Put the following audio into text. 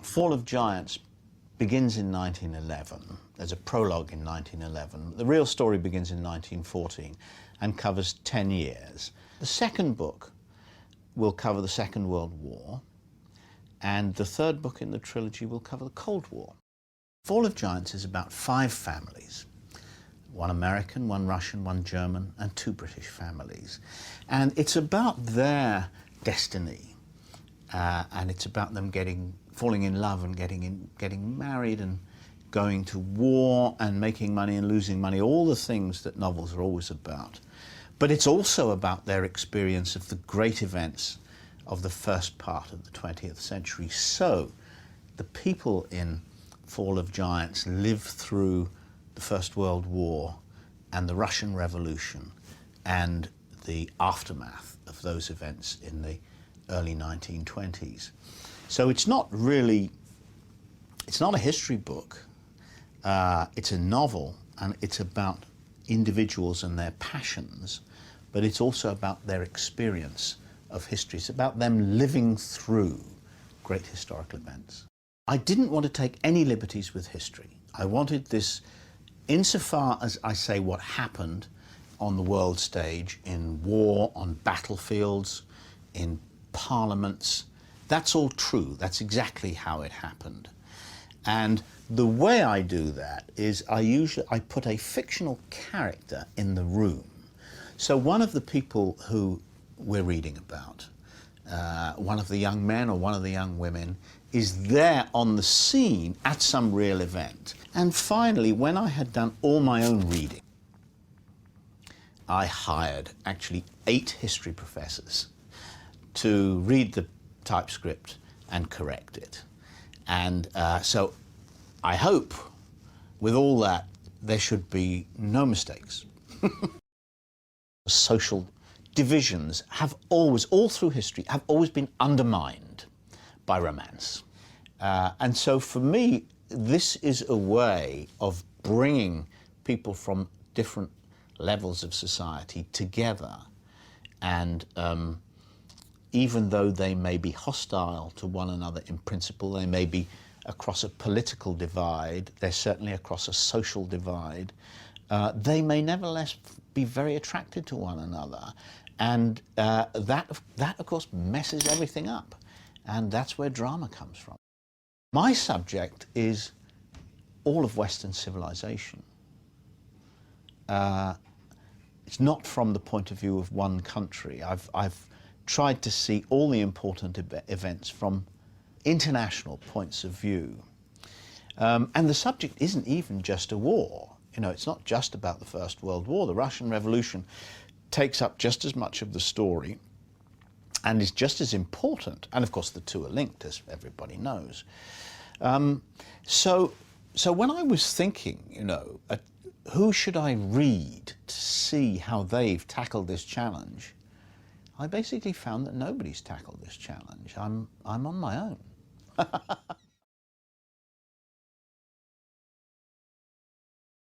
Fall of Giants begins in 1911. There's a prologue in 1911. The real story begins in 1914 and covers 10 years. The second book will cover the Second World War, and the third book in the trilogy will cover the Cold War. Fall of Giants is about 5 families. One American, one Russian, one German, and 2 British families. And it's about their destiny, and it's about them falling in love and getting married and going to war and making money and losing money, all the things that novels are always about. But it's also about their experience of the great events of the first part of the 20th century. So the people in Fall of Giants live through the First World War and the Russian Revolution and the aftermath of those events in the early 1920s. So it's not really, it's not a history book, it's a novel, and it's about individuals and their passions, but it's also about their experience of history. It's about them living through great historical events. I didn't want to take any liberties with history. I wanted this, insofar as I say what happened on the world stage, in war, on battlefields, in parliaments, that's all true. That's exactly how it happened. And the way I do that is I put a fictional character in the room. So one of the people who we're reading about, one of the young men or one of the young women, is there on the scene at some real event. And finally, when I had done all my own reading, I hired actually 8 history professors to read the typescript and correct it. And so I hope with all that there should be no mistakes. Social divisions have always, all through history, have always been undermined by romance. And so for me, this is a way of bringing people from different levels of society together, and even though they may be hostile to one another in principle, they may be across a political divide, they're certainly across a social divide, they may nevertheless be very attracted to one another. And that, of course, messes everything up. And that's where drama comes from. My subject is all of Western civilization. It's not from the point of view of one country. I've tried to see all the important events from international points of view. And the subject isn't even just a war. You know, it's not just about the First World War. The Russian Revolution takes up just as much of the story and is just as important. And of course, the two are linked, as everybody knows. So when I was thinking, you know, who should I read to see how they've tackled this challenge, I basically found that nobody's tackled this challenge. I'm on my own.